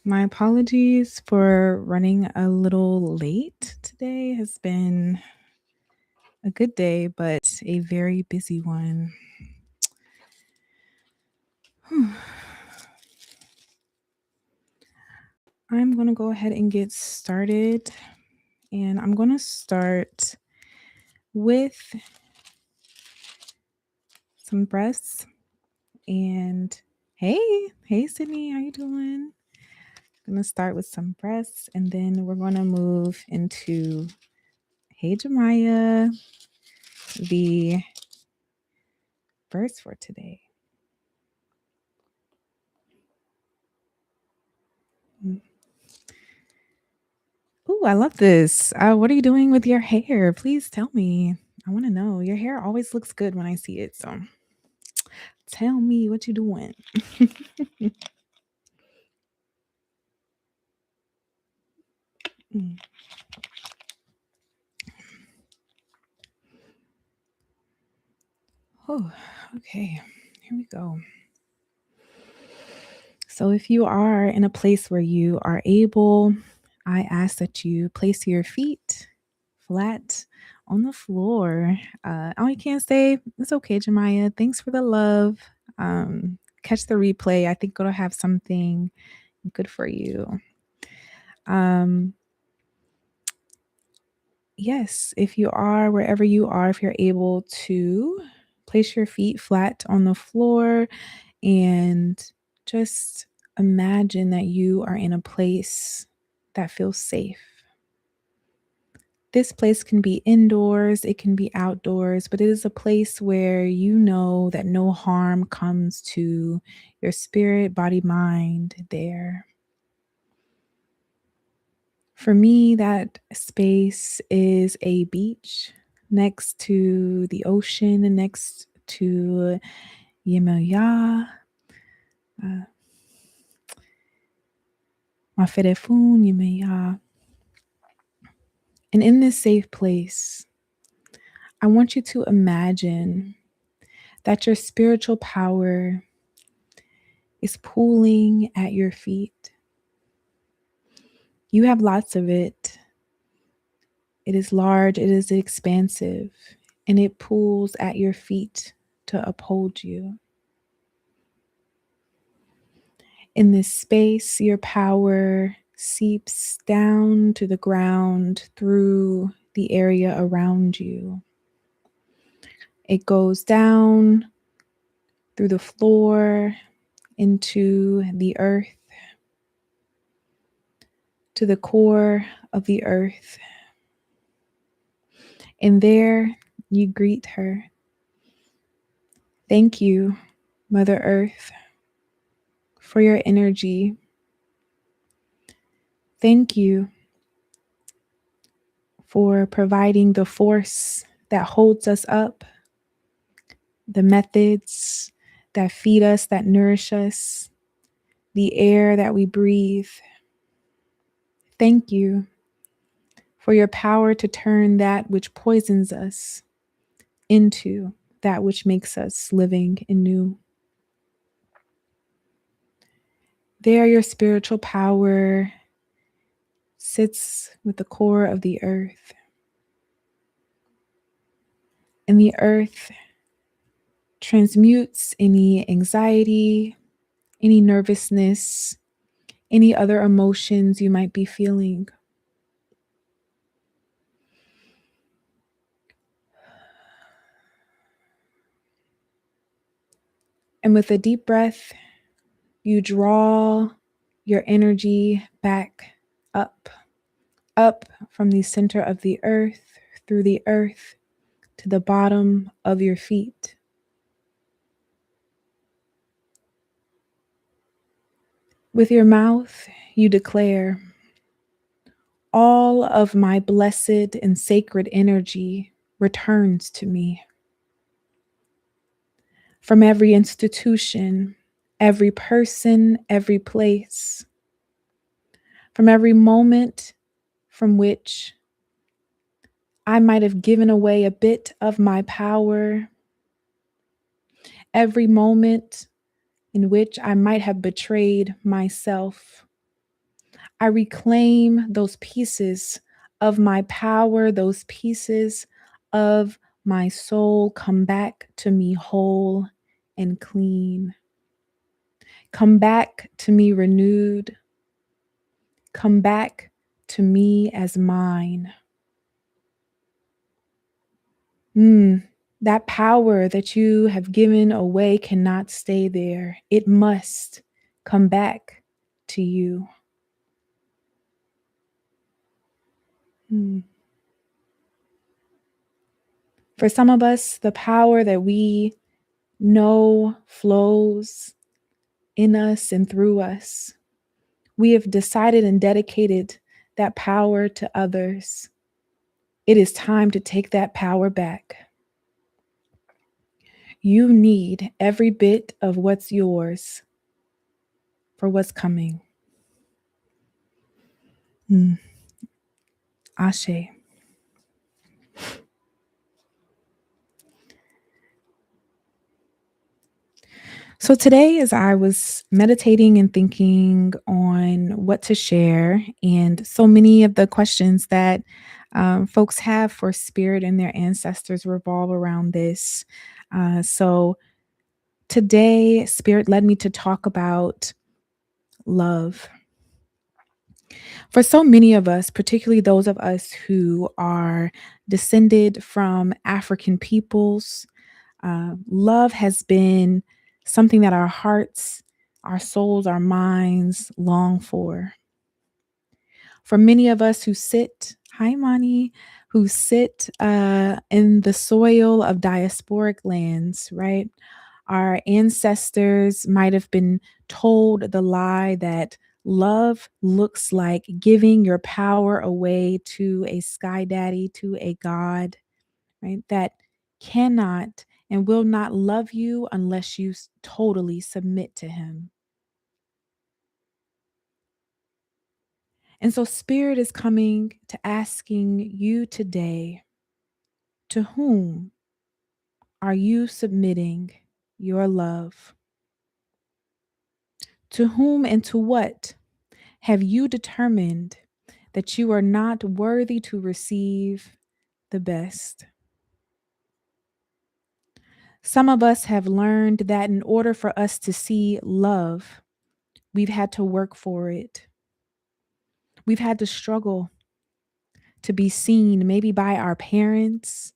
My apologies for running a little late today. Has been a good day, but a very busy one. I'm going to go ahead and get started. And I'm going to start with some breaths. And hey, Sydney, how you doing? I'm going to start with some breaths, and then we're going to move into hey, Jemiah, the verse for today. Ooh, I love this. What are you doing with your hair? Please tell me. I want to know. Your hair always looks good when I see it. So tell me what you doing. Mm. Oh, okay. Here we go. So if you are in a place where you are able, I ask that you place your feet flat on the floor. Oh, you can't stay. It's okay, Jemiah. Thanks for the love. Catch the replay. I think it'll have something good for you. Um, yes, if you are wherever you are, if you're able to place your feet flat on the floor and just imagine that you are in a place that feels safe. This place can be indoors, it can be outdoors, but it is a place where you know that no harm comes to your spirit, body, mind there. For me, that space is a beach next to the ocean and next to Yemeya, uh, Maferefun, Yemeya. And in this safe place, I want you to imagine that your spiritual power is pooling at your feet. You have lots of it. It is large, it is expansive, and it pools at your feet to uphold you. In this space, your power seeps down to the ground through the area around you. It goes down through the floor into the earth, to the core of the earth. And there you greet her. Thank you, Mother Earth, for your energy. Thank you for providing the force that holds us up, the methods that feed us, that nourish us, the air that we breathe. Thank you for your power to turn that which poisons us into that which makes us living and new. There, your spiritual power sits with the core of the earth. And the earth transmutes any anxiety, any nervousness, any other emotions you might be feeling. And with a deep breath, you draw your energy back up from the center of the earth, through the earth to the bottom of your feet. With your mouth, you declare, all of my blessed and sacred energy returns to me. From every institution, every person, every place, from every moment from which I might have given away a bit of my power, every moment in which I might have betrayed myself. I reclaim those pieces of my power, those pieces of my soul come back to me whole and clean. Come back to me renewed. Come back to me as mine. That power that you have given away cannot stay there. It must come back to you. For some of us, the power that we know flows in us and through us. We have decided and dedicated that power to others. It is time to take that power back. You need every bit of what's yours for what's coming. Ashe. So today, as I was meditating and thinking on what to share, and so many of the questions that folks have for spirit and their ancestors revolve around this. So today, spirit led me to talk about love. For so many of us, particularly those of us who are descended from African peoples, love has been something that our hearts, our souls, our minds long for. For many of us who sit, hi, Mani, who sit in the soil of diasporic lands, right? Our ancestors might have been told the lie that love looks like giving your power away to a sky daddy, to a god, right? That cannot and will not love you unless you totally submit to him. And so, Spirit is coming to asking you today, to whom are you submitting your love? To whom and to what have you determined that you are not worthy to receive the best? Some of us have learned that in order for us to see love, we've had to work for it. We've had to struggle to be seen, maybe by our parents,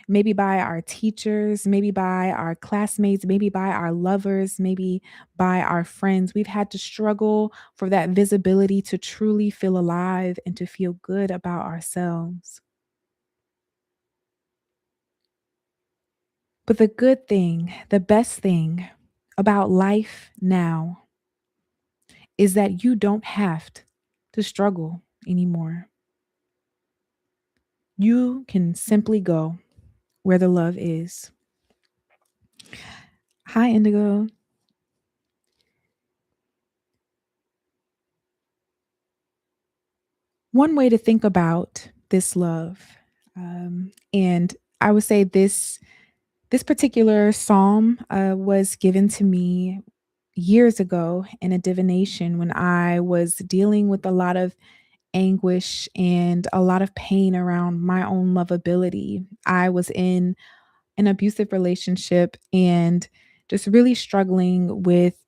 maybe by our teachers, maybe by our classmates, maybe by our lovers, maybe by our friends. We've had to struggle for that visibility to truly feel alive and to feel good about ourselves. But the good thing, the best thing about life now is that you don't have to struggle anymore. You can simply go where the love is. Hi, Indigo. One way to think about this love, and I would say this particular psalm was given to me years ago in a divination when I was dealing with a lot of anguish and a lot of pain around my own lovability. I was in an abusive relationship and just really struggling with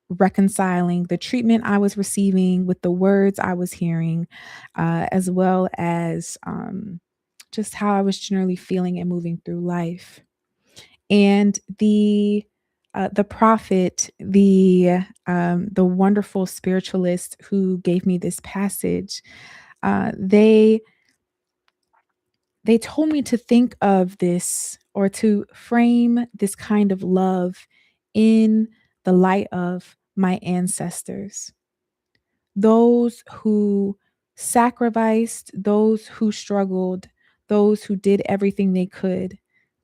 reconciling the treatment I was receiving with the words I was hearing, as well as just how I was generally feeling and moving through life. And the prophet, the wonderful spiritualist who gave me this passage, they told me to think of this or to frame this kind of love in the light of my ancestors, those who sacrificed, those who struggled, those who did everything they could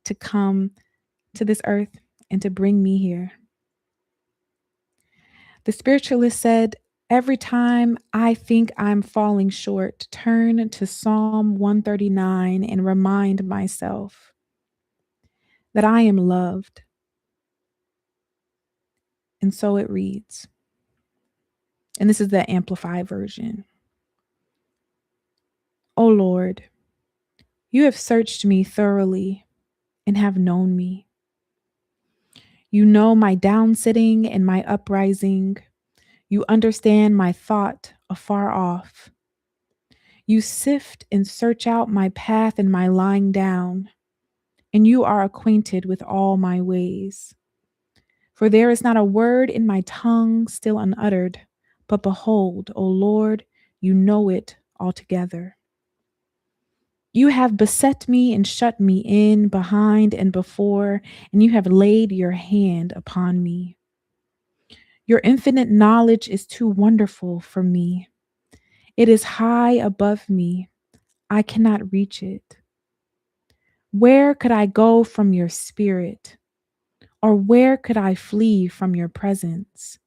to come to this earth and to bring me here. The spiritualist said, every time I think I'm falling short, turn to Psalm 139 and remind myself that I am loved, And so it reads, and this is the Amplified version. O Lord, you have searched me thoroughly and have known me. You know my downsitting and my uprising. You understand my thought afar off. You sift and search out my path and my lying down, and you are acquainted with all my ways. For there is not a word in my tongue still unuttered, but behold, O Lord, you know it altogether. You have beset me and shut me in behind and before, and you have laid your hand upon me. Your infinite knowledge is too wonderful for me. It is high above me. I cannot reach it. Where could I go from your spirit? Or where could I flee from your presence?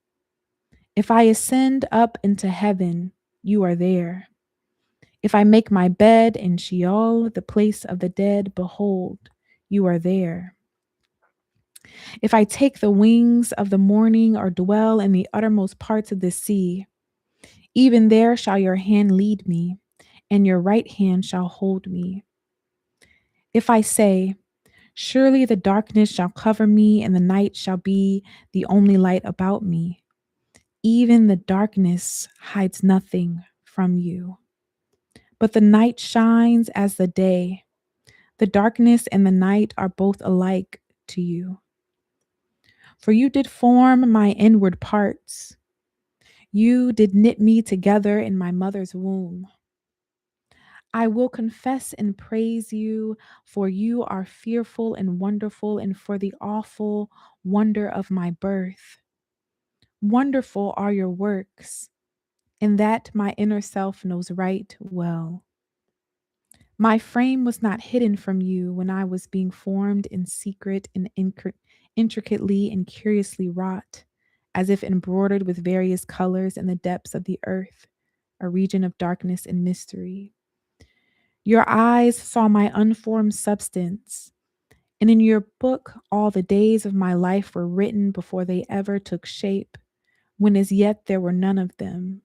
If I ascend up into heaven, you are there. If I make my bed in Sheol, the place of the dead, behold, you are there. If I take the wings of the morning or dwell in the uttermost parts of the sea, even there shall your hand lead me, and your right hand shall hold me. If I say, surely the darkness shall cover me, and the night shall be the only light about me, even the darkness hides nothing from you. But the night shines as the day. The darkness and the night are both alike to you. For you did form my inward parts. You did knit me together in my mother's womb. I will confess and praise you, for you are fearful and wonderful, and for the awful wonder of my birth. Wonderful are your works, and that my inner self knows right well. My frame was not hidden from you when I was being formed in secret and intricately and curiously wrought, as if embroidered with various colors in the depths of the earth, a region of darkness and mystery. Your eyes saw my unformed substance, and in your book all the days of my life were written before they ever took shape, when as yet there were none of them.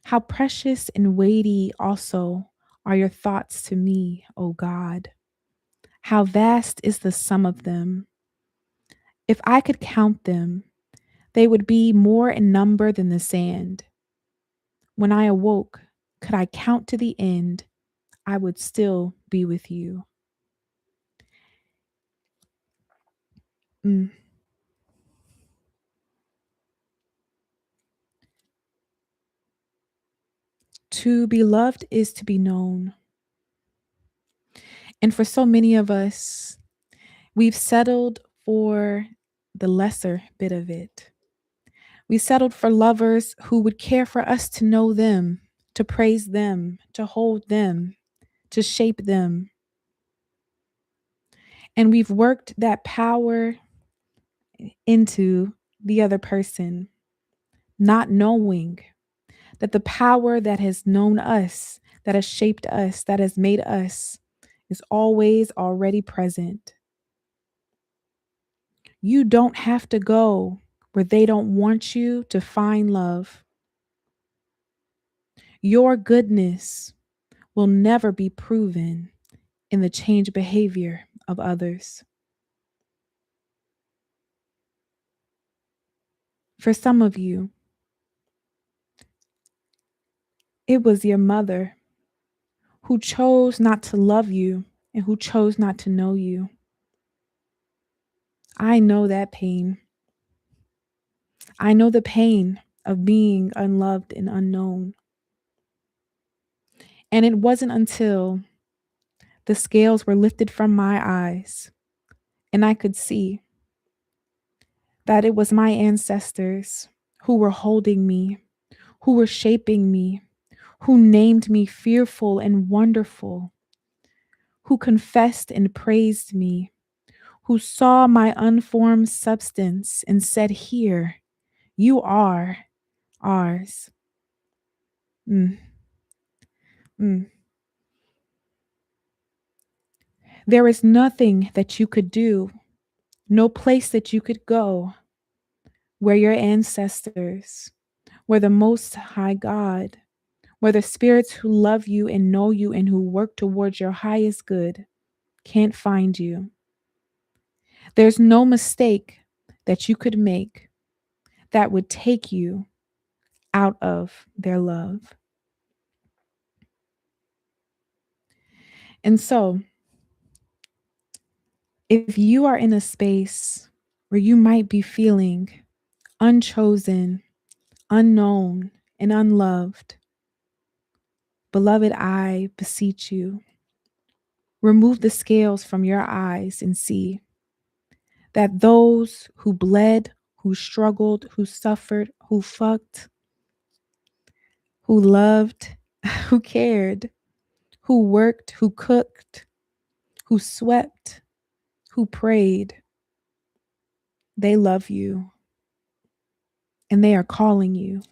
How precious and weighty also are your thoughts to me, O God. How vast is the sum of them. If I could count them, they would be more in number than the sand. When I awoke, could I count to the end, I would still be with you. Mm. To be loved is to be known. And for so many of us, we've settled for the lesser bit of it. We settled for lovers who would care for us to know them, to praise them, to hold them, to shape them. And we've worked that power into the other person, not knowing that the power that has known us, that has shaped us, that has made us, is always already present. You don't have to go where they don't want you to find love. Your goodness will never be proven in the changed behavior of others. For some of you, it was your mother who chose not to love you and who chose not to know you. I know that pain. I know the pain of being unloved and unknown. And it wasn't until the scales were lifted from my eyes and I could see that it was my ancestors who were holding me, who were shaping me, who named me fearful and wonderful, who confessed and praised me, who saw my unformed substance and said, here, you are ours. Mm, mm. There is nothing that you could do, no place that you could go, where your ancestors, where the Most High God, where the spirits who love you and know you and who work towards your highest good can't find you. There's no mistake that you could make that would take you out of their love. And so, if you are in a space where you might be feeling unchosen, unknown, and unloved, beloved, I beseech you, remove the scales from your eyes and see that those who bled, who struggled, who suffered, who fucked, who loved, who cared, who worked, who cooked, who swept, who prayed, they love you and they are calling you.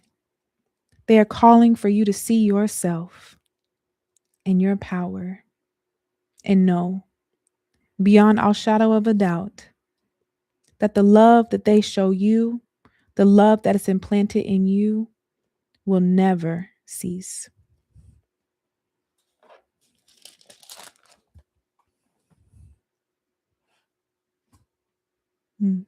They are calling for you to see yourself and your power and know beyond all shadow of a doubt that the love that they show you, the love that is implanted in you, will never cease. Mm.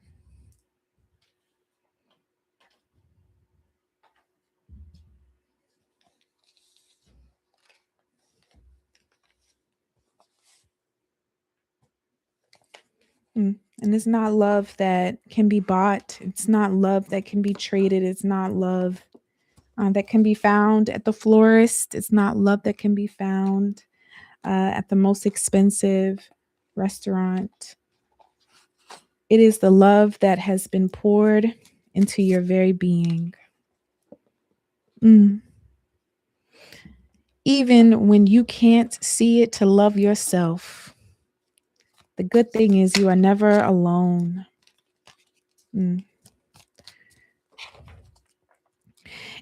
And it's not love that can be bought. It's not love that can be traded. It's not love that can be found at the florist. It's not love that can be found at the most expensive restaurant. It is the love that has been poured into your very being. Even when you can't see it to love yourself, the good thing is you are never alone. And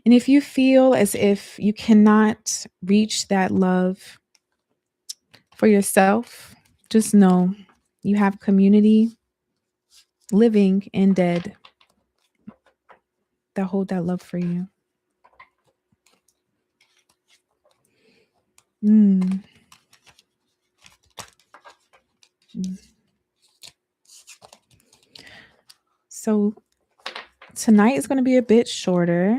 if you feel as if you cannot reach that love for yourself, just know you have community, living and dead, that hold that love for you. So tonight is going to be a bit shorter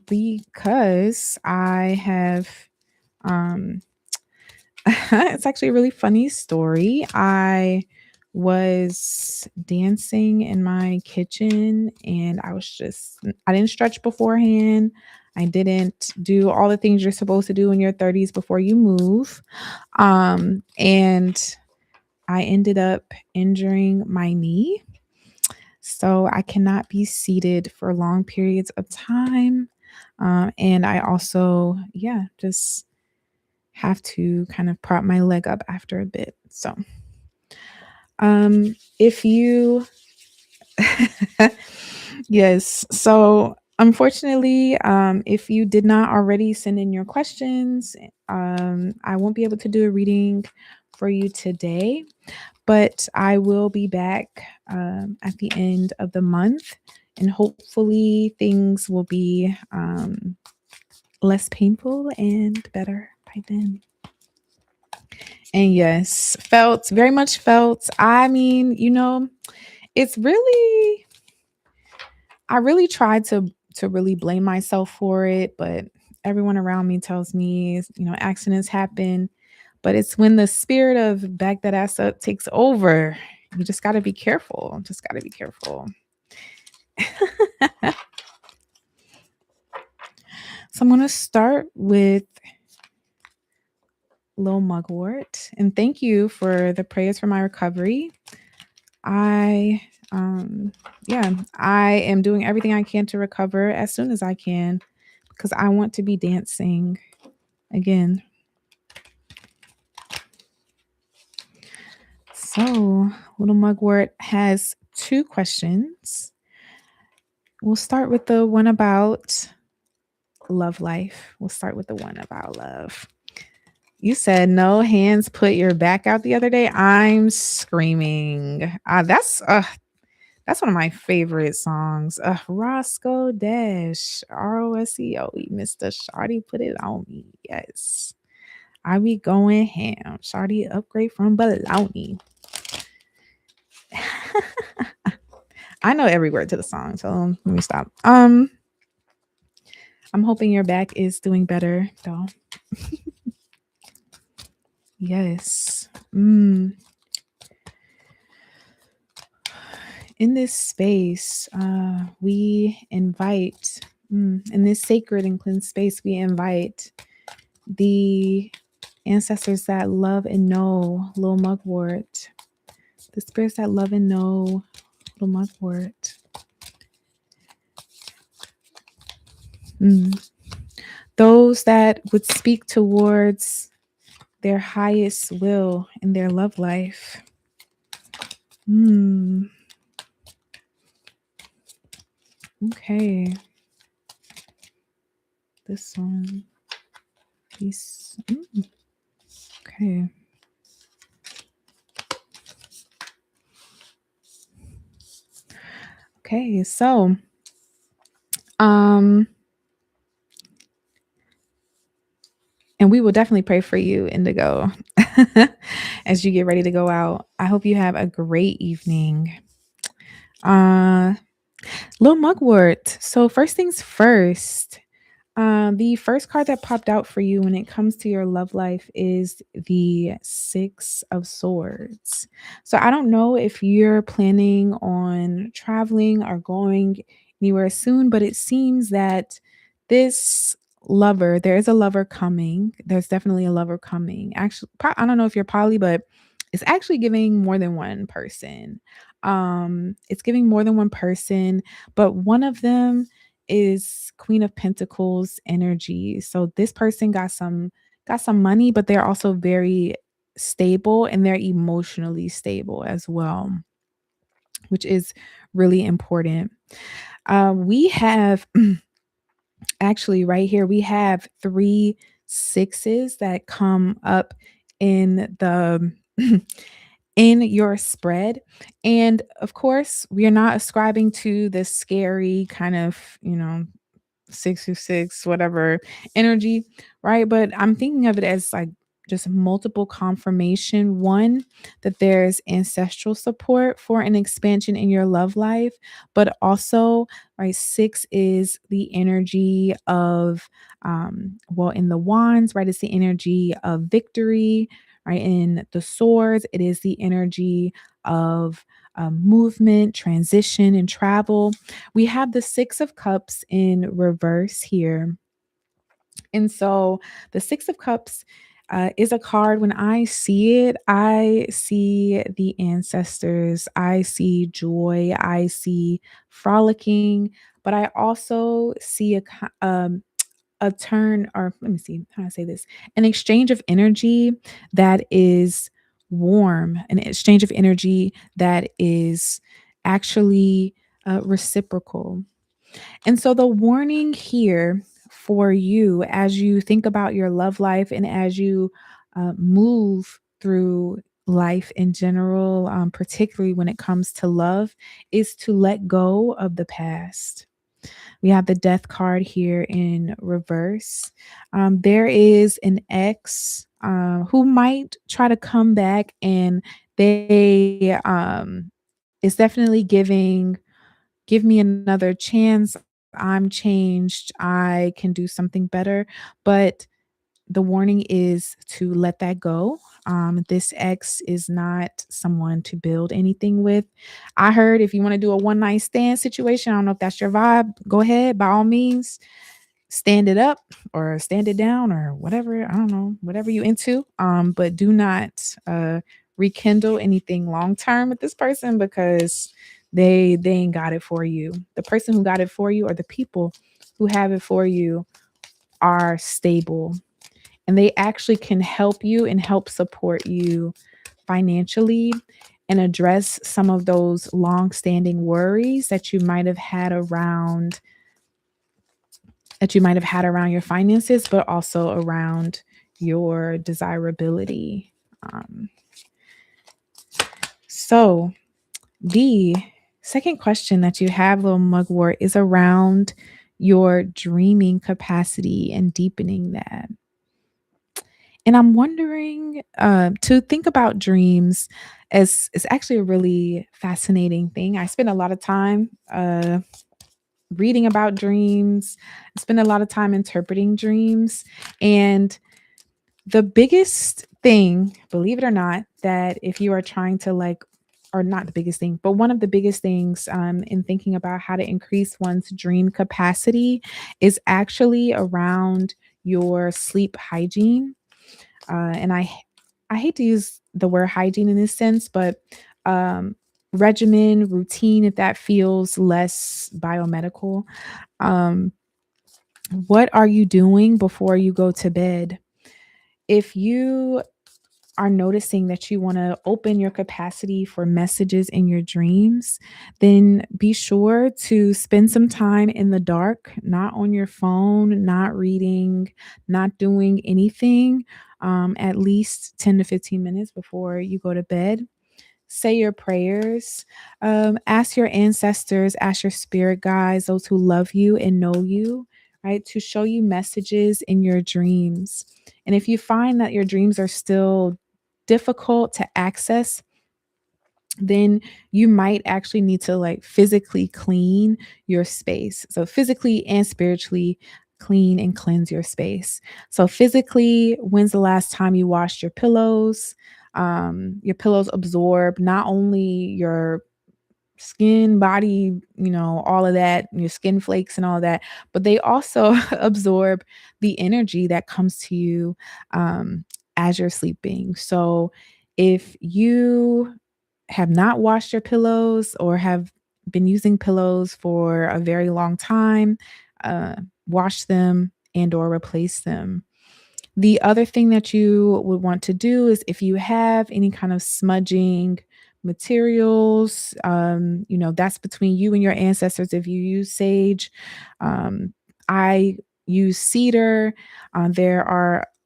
because I have it's actually a really funny story. I was dancing in my kitchen and I didn't stretch beforehand. I didn't do all the things you're supposed to do in your 30s before you move. And I ended up injuring my knee. So I cannot be seated for long periods of time. And I also, just have to kind of prop my leg up after a bit. So if you, yes. So unfortunately, if you did not already send in your questions, I won't be able to do a reading for you today, but I will be back at the end of the month, and hopefully things will be less painful and better by then. And yes, very much felt. I mean, it's really, I really tried to really blame myself for it, but everyone around me tells me, accidents happen. But it's when the spirit of back that ass up takes over. You just got to be careful. Just got to be careful. So I'm going to start with Lil Mugwort. And thank you for the prayers for my recovery. I am doing everything I can to recover as soon as I can because I want to be dancing again. So, Little Mugwort has 2 questions. We'll start with the one about love life. We'll start with the one about love. You said no hands put your back out the other day. I'm screaming. That's one of my favorite songs. Roscoe Dash, ROSCOE, Mr. Shawty put it on me. Yes. I be going ham. Shawty upgrade from Baloney. I know every word to the song, so let me stop. I'm hoping your back is doing better though. Yes. In this space, we invite, in this sacred and cleansed space, we invite the ancestors that love and know Lil Mugwort, the spirits that love and know Lil Mugwort. Those that would speak towards their highest will in their love life. Okay. This one. These. Okay. Okay, so and we will definitely pray for you, Indigo, as you get ready to go out. I hope you have a great evening. Lil Mugwort. So first things first, the first card that popped out for you when it comes to your love life is the Six of Swords. So I don't know if you're planning on traveling or going anywhere soon, but it seems that this lover, there is a lover coming. There's definitely a lover coming. Actually, I don't know if you're poly, but it's actually giving more than one person. It's giving more than one person, but one of them is Queen of Pentacles energy. So this person got some money, but they're also very stable and they're emotionally stable as well, which is really important. We have actually right here, we have 3 sixes that come up in the in your spread. And of course, we are not ascribing to the scary kind of, 626, whatever energy, right? But I'm thinking of it as like just multiple confirmation. One, that there's ancestral support for an expansion in your love life, but also, right, 6 is the energy of, well, in the wands, right, it's the energy of victory, right? In the swords, it is the energy of movement, transition, and travel. We have the Six of Cups in reverse here. And so the Six of Cups is a card. When I see it, I see the ancestors, I see joy, I see frolicking, but I also see a turn, or let me see how I say this, an exchange of energy that is warm, an exchange of energy that is actually reciprocal. And so the warning here for you as you think about your love life and as you move through life in general, particularly when it comes to love, is to let go of the past. We have the Death card here in reverse. There is an ex who might try to come back, and they it's definitely give me another chance. I'm changed. I can do something better. But the warning is to let that go. This ex is not someone to build anything with. I heard if you want to do a one night stand situation, I don't know if that's your vibe, go ahead, by all means, stand it up or stand it down or whatever. I don't know, whatever you into. But do not rekindle anything long term with this person because they ain't got it for you. The person who got it for you or the people who have it for you are stable and they actually can help you and help support you financially and address some of those long-standing worries that you might have had around your finances, but also around your desirability. So the Second question that you have, little mugwort, is around your dreaming capacity and deepening that. And I'm wondering, to think about dreams as is actually a really fascinating thing. I spend a lot of time reading about dreams. I spend a lot of time interpreting dreams. And the biggest thing, believe it or not, that if you are trying to like, or not the biggest thing, but one of the biggest things in thinking about how to increase one's dream capacity is actually around your sleep hygiene. And I hate to use the word hygiene in this sense, but um, regimen, routine, if that feels less biomedical. Um, what are you doing before you go to bed? If you are noticing that you want to open your capacity for messages in your dreams, then be sure to spend some time in the dark, not on your phone, not reading, not doing anything, at least 10 to 15 minutes before you go to bed. Say your prayers, ask your ancestors, ask your spirit guides, those who love you and know you, right, to show you messages in your dreams. And if you find that your dreams are still difficult to access, then you might actually need to like physically clean your space. So, physically and spiritually clean and cleanse your space. So, physically, when's the last time you washed your pillows? Your pillows absorb not only your skin, body, all of that, your skin flakes and all of that, but they also absorb the energy that comes to you as you're sleeping. So if you have not washed your pillows or have been using pillows for a very long time, uh, wash them and or replace them. The other thing that you would want to do is if you have any kind of smudging materials, that's between you and your ancestors. If you use sage, um, I use cedar.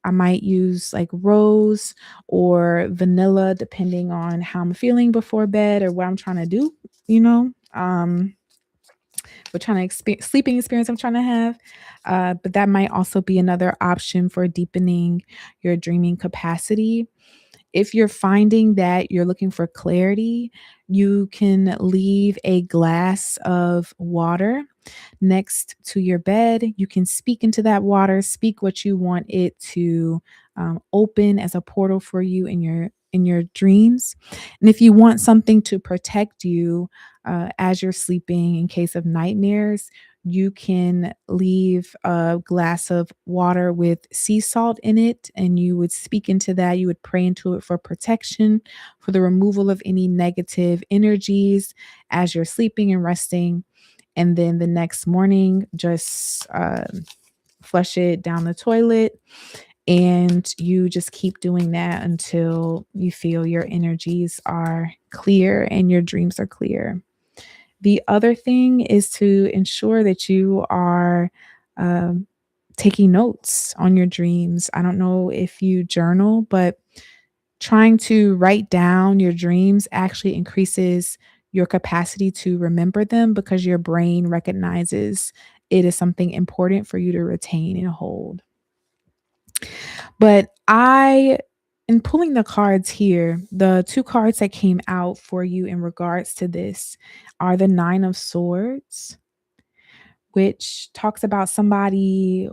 I might use like rose or vanilla, depending on how I'm feeling before bed or what I'm trying to do, what kind of sleeping experience I'm trying to have. But that might also be another option for deepening your dreaming capacity. If you're finding that you're looking for clarity, you can leave a glass of water next to your bed. You can speak into that water, speak what you want it to open as a portal for you in your dreams. And if you want something to protect you as you're sleeping in case of nightmares, you can leave a glass of water with sea salt in it, and you would speak into that. You would pray into it for protection, for the removal of any negative energies as you're sleeping and resting. And then the next morning, just flush it down the toilet. And you just keep doing that until you feel your energies are clear and your dreams are clear. The other thing is to ensure that you are um, taking notes on your dreams. I don't know if you journal, but trying to write down your dreams actually increases your capacity to remember them because your brain recognizes it is something important for you to retain and hold. But in pulling the cards here, the two cards that came out for you in regards to this are the Nine of Swords, which talks about somebody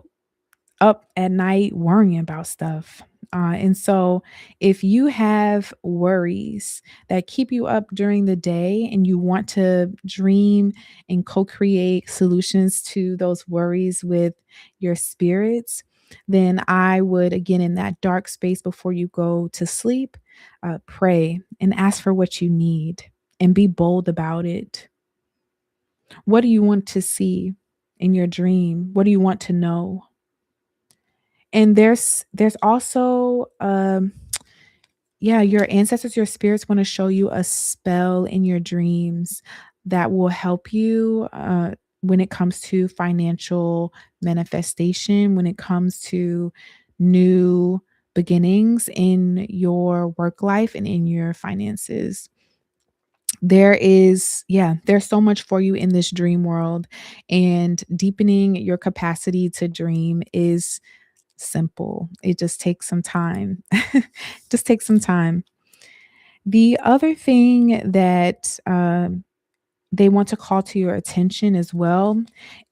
up at night worrying about stuff. And so, if you have worries that keep you up during the day and you want to dream and co create solutions to those worries with your spirits, then I would, again, in that dark space before you go to sleep, pray and ask for what you need and be bold about it. What do you want to see in your dream? What do you want to know? And there's also yeah, your ancestors, your spirits want to show you a spell in your dreams that will help you when it comes to financial manifestation, when it comes to new beginnings in your work life and in your finances. there's so much for you in this dream world, and deepening your capacity to dream is simple. It just takes some time. Just takes some time. The other thing that they want to call to your attention as well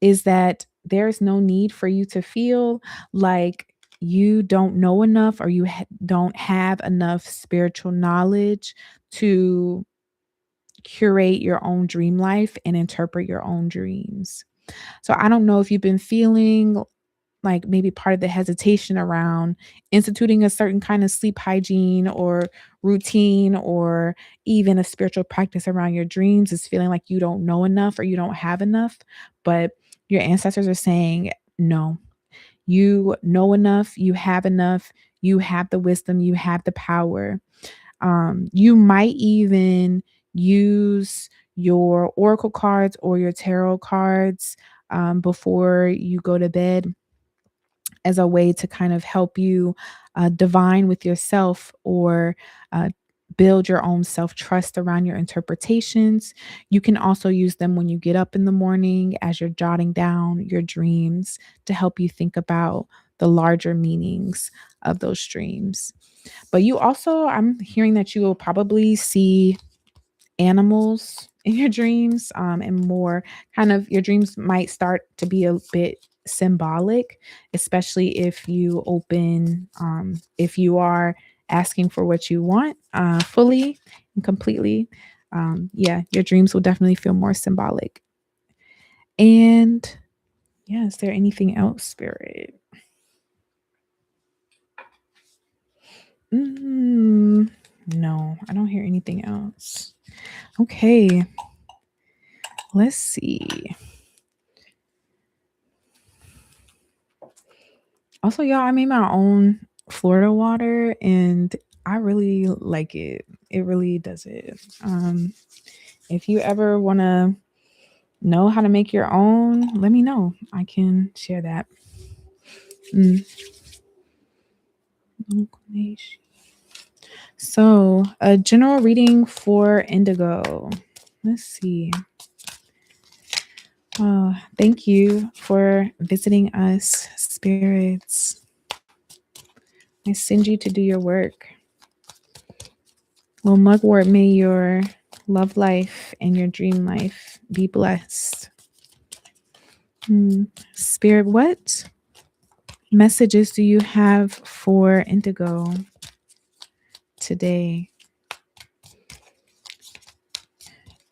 is that there's no need for you to feel like you don't know enough, or you don't have enough spiritual knowledge to curate your own dream life and interpret your own dreams. So I don't know if you've been feeling like maybe part of the hesitation around instituting a certain kind of sleep hygiene or routine, or even a spiritual practice around your dreams, is feeling like you don't know enough or you don't have enough. But your ancestors are saying, no, you know enough, you have enough, you have the wisdom, you have the power. You might even use your oracle cards or your tarot cards before you go to bed, as a way to kind of help you divine with yourself, or uh, build your own self trust around your interpretations. You can also use them when you get up in the morning as you're jotting down your dreams, to help you think about the larger meanings of those dreams. But you also, I'm hearing that you will probably see animals in your dreams, and more kind of your dreams might start to be a bit symbolic, especially if you are asking for what you want fully and completely. Yeah, your dreams will definitely feel more symbolic. And yeah, is there anything else, Spirit? Mm, no, I don't hear anything else. Okay, let's see. Also, y'all, I made my own Florida water and I really like it. It really does it. If you ever want to know how to make your own, let me know. I can share that. Mm. So, a general reading for indigo. Let's see. Thank you for visiting us, spirits. I send you to do your work. Well, Mugwort, may your love life and your dream life be blessed. Spirit, what messages do you have for indigo today?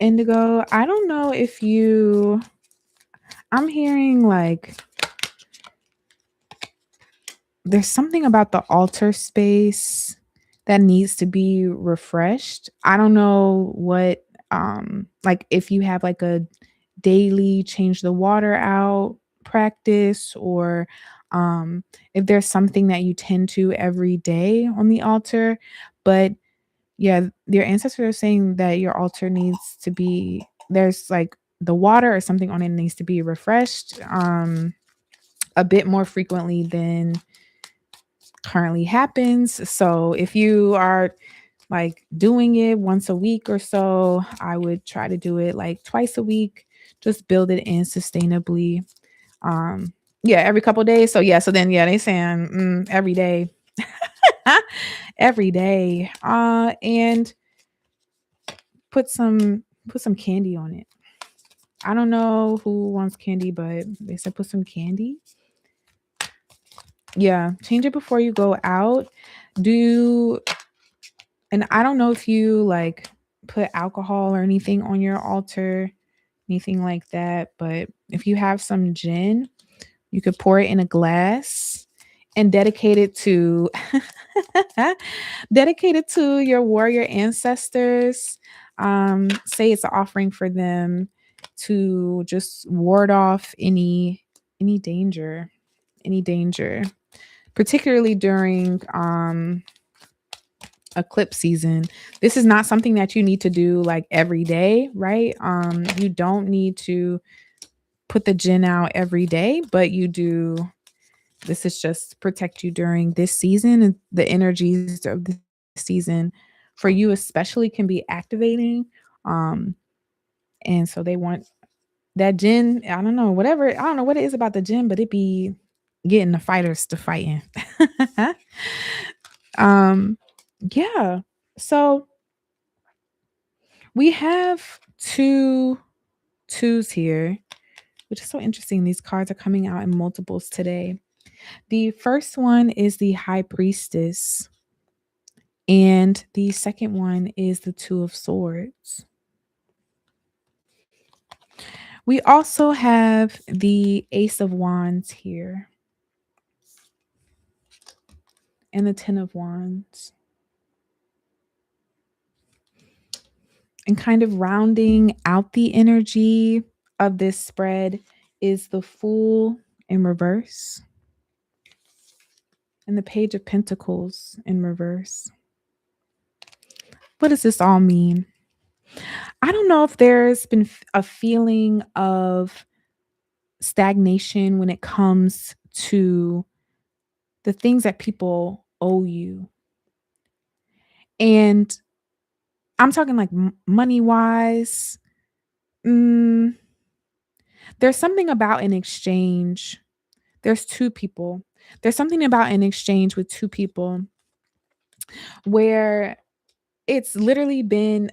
Indigo, I don't know if I'm hearing like there's something about the altar space that needs to be refreshed. I don't know what, like if you have like a daily change the water out practice, or if there's something that you tend to every day on the altar. But yeah, your ancestors are saying that your altar needs to be, there's like the water or something on it needs to be refreshed a bit more frequently than currently happens. So if you are like doing it once a week or so, I would try to do it like twice a week. Just build it in sustainably. Um, yeah, every couple of days. So yeah, so then yeah, they saying every day, every day. And put some candy on it. I don't know who wants candy, but they said put some candy. Yeah, change it before you go out. Do And I don't know if you like put alcohol or anything on your altar, anything like that, but if you have some gin, you could pour it in a glass and dedicate it to dedicate it to your warrior ancestors. Say it's an offering for them to just ward off any danger, any danger, particularly during eclipse season. This is not something that you need to do like every day, right? You don't need to put the gin out every day, but you do. This is just protect you during this season, and the energies of this season for you especially can be activating. Um, and so they want that Jinn, I don't know, whatever, I don't know what it is about the Jinn, but it be getting the fighters to fighting. um, yeah. So we have two twos here, which is so interesting. These cards are coming out in multiples today. The first one is the High Priestess, and the second one is the Two of Swords. We also have the Ace of Wands here and the Ten of Wands. And kind of rounding out the energy of this spread is the Fool in reverse and the Page of Pentacles in reverse. What does this all mean? I don't know if there's been a feeling of stagnation when it comes to the things that people owe you. And I'm talking like money wise. Mm, there's something about an exchange. There's two people. There's something about an exchange with two people where it's literally been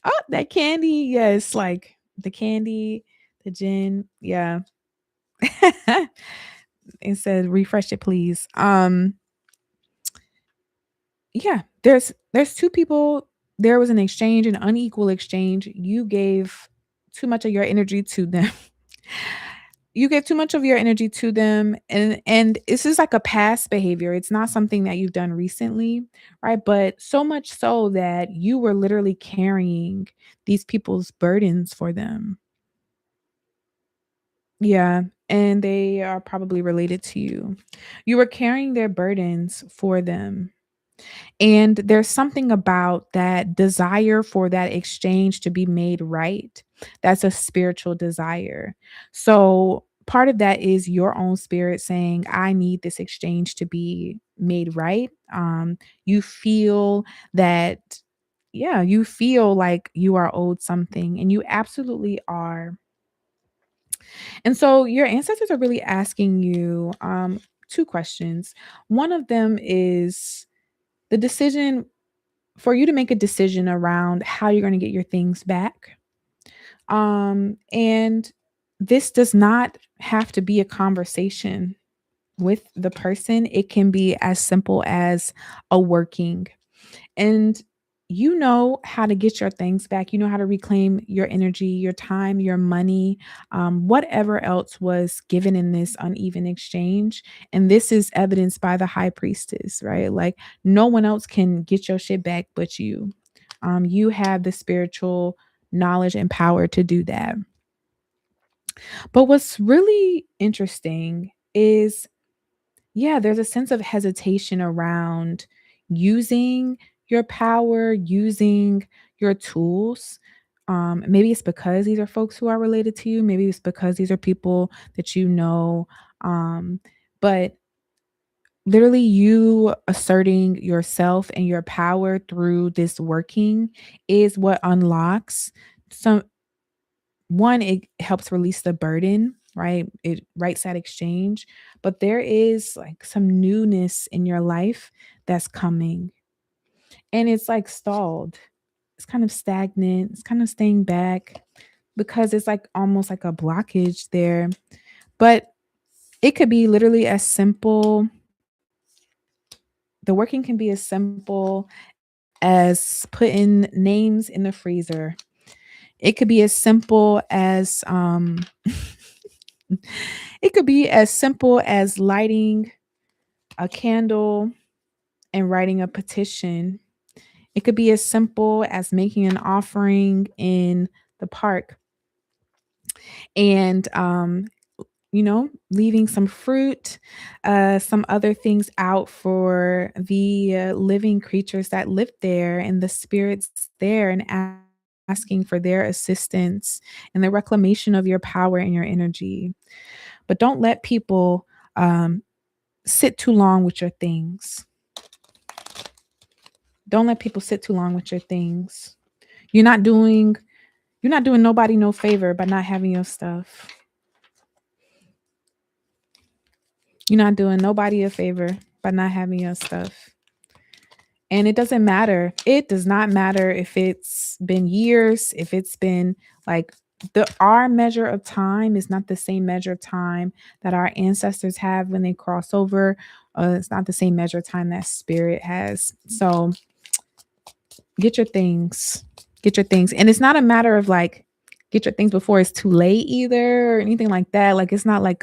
oh, that candy. Yes, like the candy, the gin. Yeah. It said refresh it, please. Yeah, there's two people. There was an exchange, an unequal exchange. You gave too much of your energy to them. You gave too much of your energy to them, and this is like a past behavior. It's not something that you've done recently, right? But so much so that you were literally carrying these people's burdens for them. Yeah, and they are probably related to you. You were carrying their burdens for them. And there's something about that desire for that exchange to be made right. That's a spiritual desire. So part of that is your own spirit saying, I need this exchange to be made right. You feel that, yeah, you feel like you are owed something, and you absolutely are. And so your ancestors are really asking you two questions. One of them is the decision for you to make a decision around how you're going to get your things back. And this does not have to be a conversation with the person. It can be as simple as a working. And you know how to get your things back. You know how to reclaim your energy, your time, your money, whatever else was given in this uneven exchange. And this is evidenced by the high priestess, right? Like no one else can get your shit back but you. You have the spiritual knowledge and power to do that. But what's really interesting is yeah, there's a sense of hesitation around using your power, using your tools. Maybe it's because these are folks who are related to you. Maybe it's because these are people that you know. But literally, you asserting yourself and your power through this working is what unlocks some one, it helps release the burden, right? It writes that exchange, but there is like some newness in your life that's coming, and it's like stalled. It's kind of stagnant. It's kind of staying back because it's like almost like a blockage there. But it could be literally as simple, the working can be as simple as putting names in the freezer. It could be as simple as it could be as simple as lighting a candle and writing a petition. It could be as simple as making an offering in the park and leaving some fruit, some other things out for the living creatures that live there and the spirits there, and asking for their assistance and the reclamation of your power and your energy. But don't let people um, sit too long with your things. Don't let people sit too long with your things. You're not doing nobody no favor by not having your stuff. You're not doing nobody a favor by not having your stuff. And it doesn't matter. It does not matter if it's been years, if it's been like our measure of time is not the same measure of time that our ancestors have when they cross over. It's not the same measure of time that spirit has. So get your things. Get your things. And it's not a matter of like get your things before it's too late either or anything like that. Like it's not like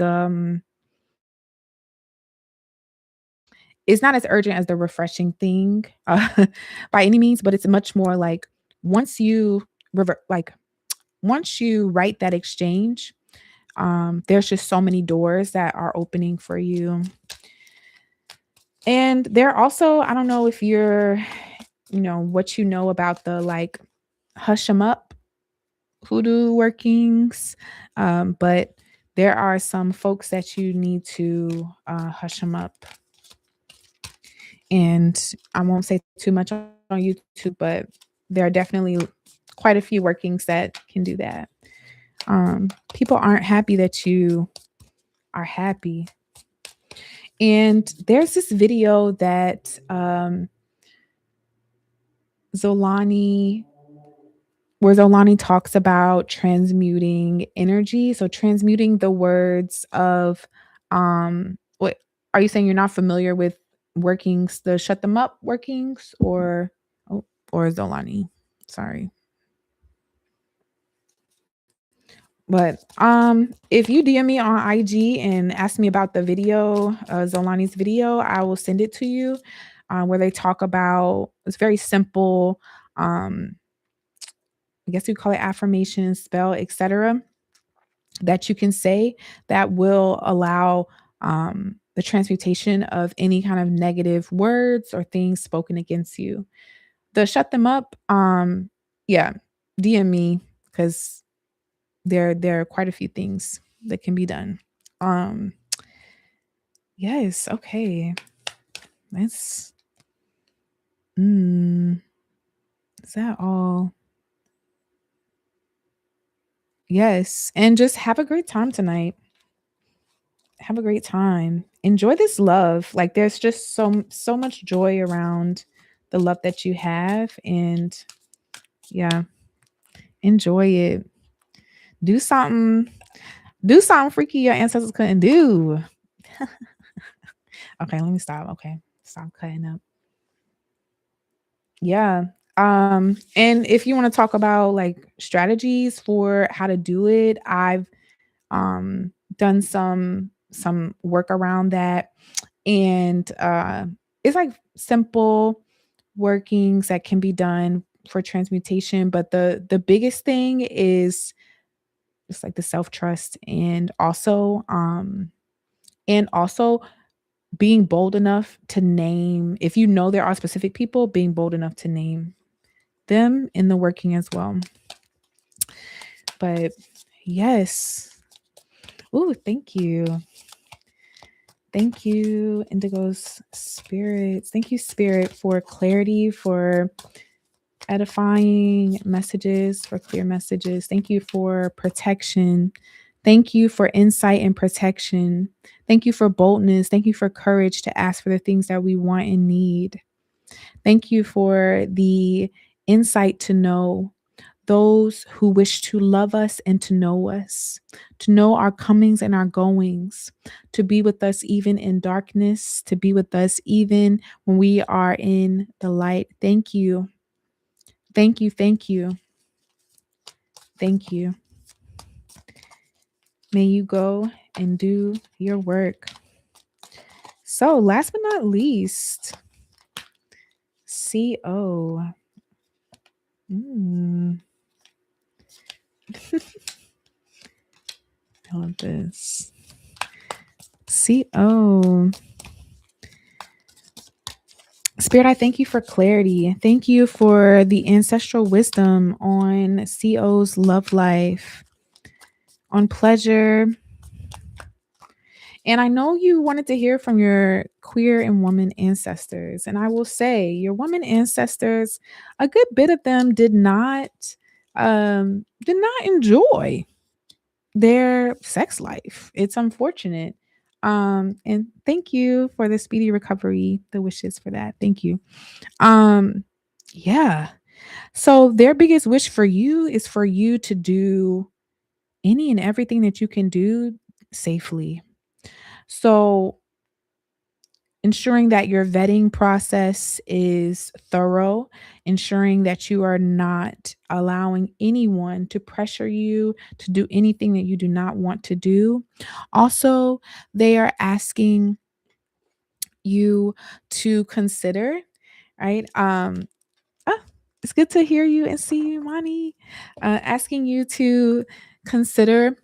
it's not as urgent as the refreshing thing by any means, but it's much more like once you like once you write that exchange, there's just so many doors that are opening for you. And there also, I don't know if you're, what you know about the like hush 'em up hoodoo workings, but there are some folks that you need to hush them up. And I won't say too much on YouTube, but there are definitely quite a few workings that can do that. People aren't happy that you are happy. And there's this video that Zolani talks about transmuting energy. So transmuting the words of what are you saying you're not familiar with workings, the shut them up workings or Zolani? Sorry. But if you DM me on IG and ask me about the video, Zolani's video, I will send it to you where they talk about it's very simple. I guess you call it affirmation, spell, etc. that you can say that will allow the transmutation of any kind of negative words or things spoken against you. The shut them up, yeah, DM me because there are quite a few things that can be done. Um, yes, okay. That's is that all? Yes, and just have a great time tonight. Have a great time. Enjoy this love. Like there's just so much joy around the love that you have and yeah, enjoy it. Do something freaky your ancestors couldn't do. Okay, let me stop. Okay. Stop cutting up. Yeah. And if you want to talk about like strategies for how to do it, I've done some work around that. And it's like simple workings that can be done for transmutation, but the biggest thing is just like the self-trust and also being bold enough to name, if you know there are specific people, being bold enough to name them in the working as well. But yes. Ooh, thank you. Thank you, Indigo's spirits. Thank you, Spirit, for clarity, for edifying messages, for clear messages. Thank you for protection. Thank you for insight and protection. Thank you for boldness. Thank you for courage to ask for the things that we want and need. Thank you for the insight to know those who wish to love us and to know our comings and our goings, to be with us even in darkness, to be with us even when we are in the light. Thank you. Thank you. Thank you. Thank you. May you go and do your work. So, last but not least, CO. I love this. CO. Spirit, I thank you for clarity. Thank you for the ancestral wisdom on CO's love life, on pleasure, And I know you wanted to hear from your queer and woman ancestors. And I will say, your woman ancestors, a good bit of them did not enjoy their sex life. It's unfortunate. And thank you for the speedy recovery, the wishes for that. Thank you. Um, yeah. So their biggest wish for you is for you to do any and everything that you can do safely. So ensuring that your vetting process is thorough, ensuring that you are not allowing anyone to pressure you to do anything that you do not want to do. Also, they are asking you to consider, right? Ah, it's good to hear you and see you, Mani. Asking you to consider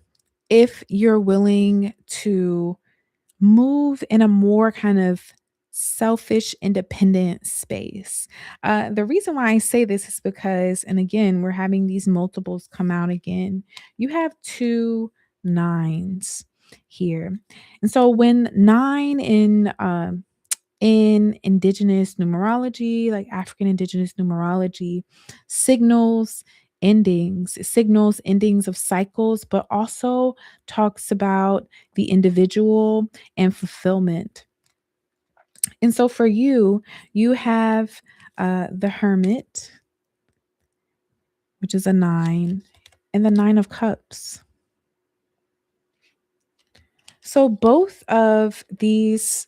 if you're willing to move in a more kind of selfish, independent space. The reason why I say this is because, and again, we're having these multiples come out again. You have two nines here. And so when nine in indigenous numerology, like African indigenous numerology, signals endings, it signals endings of cycles, but also talks about the individual and fulfillment. And so for you, you have the Hermit, which is a nine, and the Nine of Cups. So both of these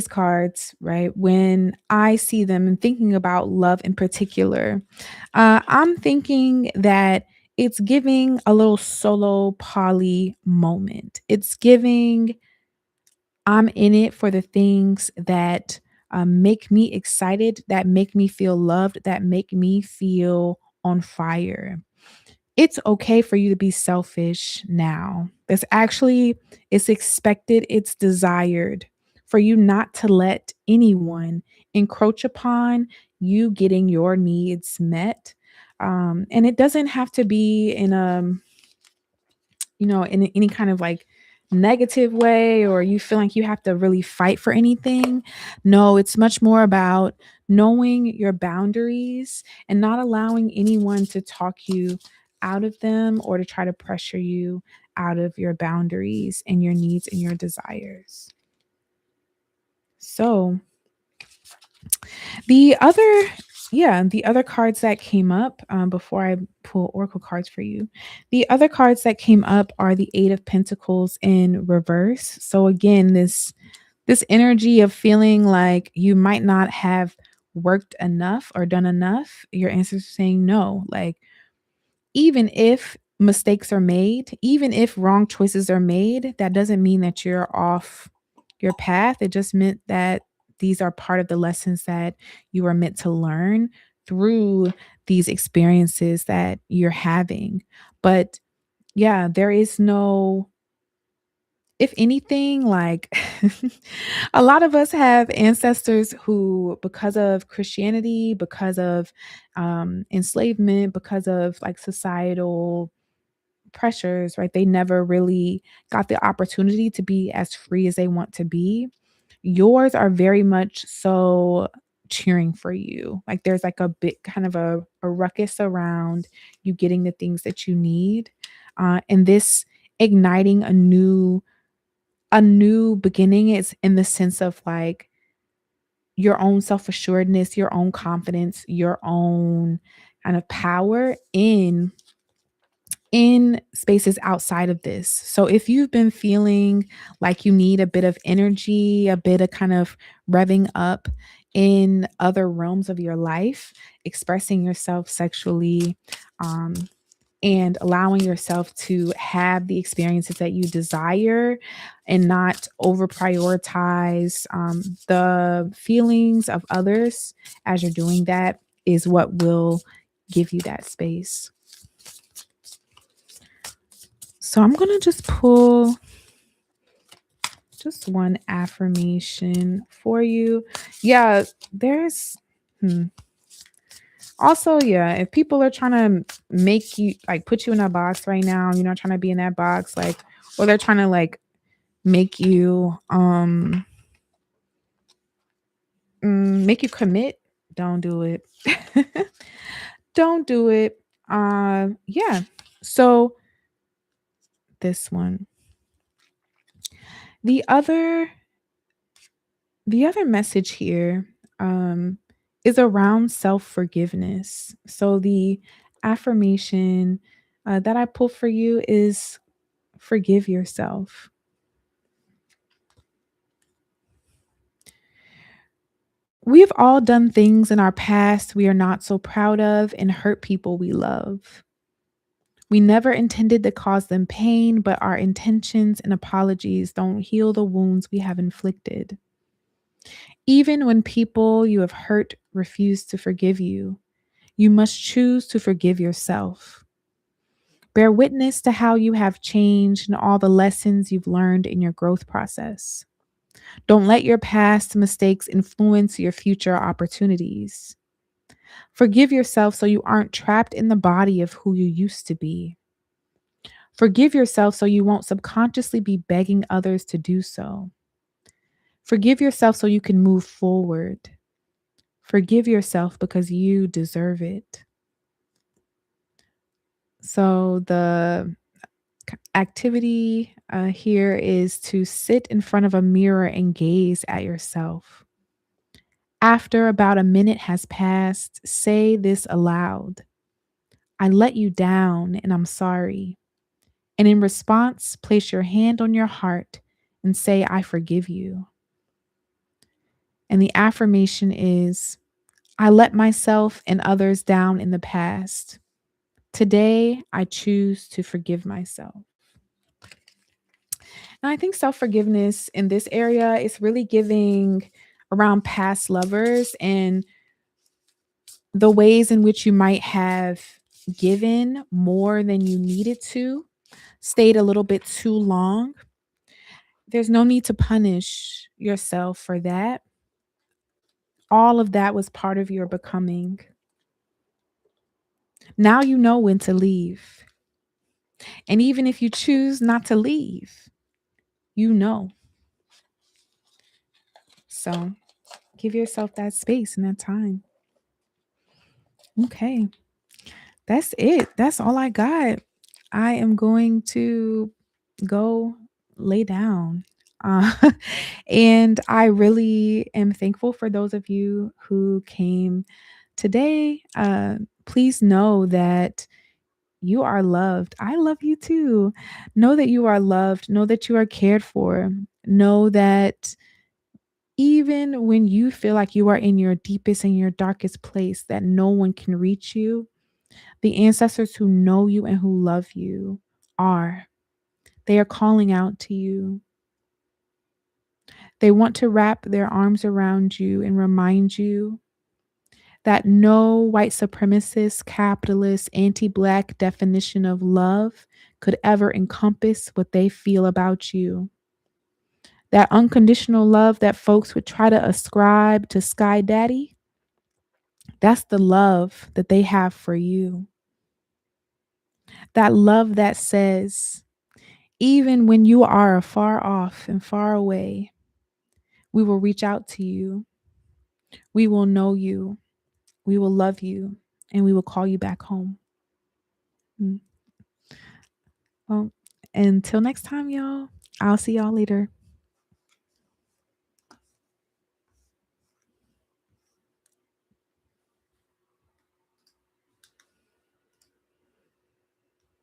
cards, right, when I see them and thinking about love in particular, I'm thinking that it's giving a little solo poly moment. It's giving, I'm in it for the things that make me excited, that make me feel loved, that make me feel on fire. It's okay for you to be selfish now. It's expected, it's desired for you not to let anyone encroach upon you getting your needs met. And it doesn't have to be in any kind of like negative way, or you feel like you have to really fight for anything. No, it's much more about knowing your boundaries and not allowing anyone to talk you out of them or to try to pressure you out of your boundaries and your needs and your desires. So, the other the other cards that came up, before I pull oracle cards for you, the other cards that came up are the Eight of Pentacles in reverse. So again, this energy of feeling like you might not have worked enough or done enough. Your answers are saying no. Like, even if mistakes are made, even if wrong choices are made, that doesn't mean that you're off your path. It just meant that these are part of the lessons that you are meant to learn through these experiences that you're having. But yeah, there is no, if anything, like a lot of us have ancestors who, because of Christianity, because of enslavement, because of like societal pressures, right? They never really got the opportunity to be as free as they want to be. Yours are very much so cheering for you. Like there's like a bit kind of a ruckus around you getting the things that you need. And this igniting a new beginning is in the sense of like your own self-assuredness, your own confidence, your own kind of power in spaces outside of this. So if you've been feeling like you need a bit of energy, a bit of kind of revving up in other realms of your life, expressing yourself sexually, um, and allowing yourself to have the experiences that you desire and not over prioritize the feelings of others as you're doing that is what will give you that space. So I'm going to just pull just one affirmation for you. Yeah, there's hmm. Also, yeah, if people are trying to make you like put you in a box right now, you're not trying to be in that box, like, or they're trying to like make you commit. Don't do it. Don't do it. Yeah. So this one. The other the other message here um is around self-forgiveness. So the affirmation that I pull for you is forgive yourself. We've all done things in our past we are not so proud of and hurt people we love. We never intended to cause them pain, but our intentions and apologies don't heal the wounds we have inflicted. Even when people you have hurt refuse to forgive you, you must choose to forgive yourself. Bear witness to how you have changed and all the lessons you've learned in your growth process. Don't let your past mistakes influence your future opportunities. Forgive yourself so you aren't trapped in the body of who you used to be. Forgive yourself so you won't subconsciously be begging others to do so. Forgive yourself so you can move forward. Forgive yourself because you deserve it. So, the activity here is to sit in front of a mirror and gaze at yourself. After about a minute has passed, say this aloud: I let you down and I'm sorry. And in response, place your hand on your heart and say, I forgive you. And the affirmation is, I let myself and others down in the past. Today, I choose to forgive myself. And I think self forgiveness in this area is really giving around past lovers and the ways in which you might have given more than you needed to, stayed a little bit too long. There's no need to punish yourself for that. All of that was part of your becoming. Now you know when to leave. And even if you choose not to leave, you know. So give yourself that space and that time. Okay. That's it. That's all I got. I am going to go lay down. Uh, and I really am thankful for those of you who came today. Please know that you are loved. I love you too. Know that you are loved. Know that you are cared for. Know that even when you feel like you are in your deepest and your darkest place, that no one can reach you, the ancestors who know you and who love you are. They are calling out to you. They want to wrap their arms around you and remind you that no white supremacist, capitalist, anti Black definition of love could ever encompass what they feel about you. That unconditional love that folks would try to ascribe to Sky Daddy, that's the love that they have for you. That love that says, even when you are far off and far away, we will reach out to you. We will know you. We will love you. And we will call you back home. Mm. Well, until next time, y'all, I'll see y'all later.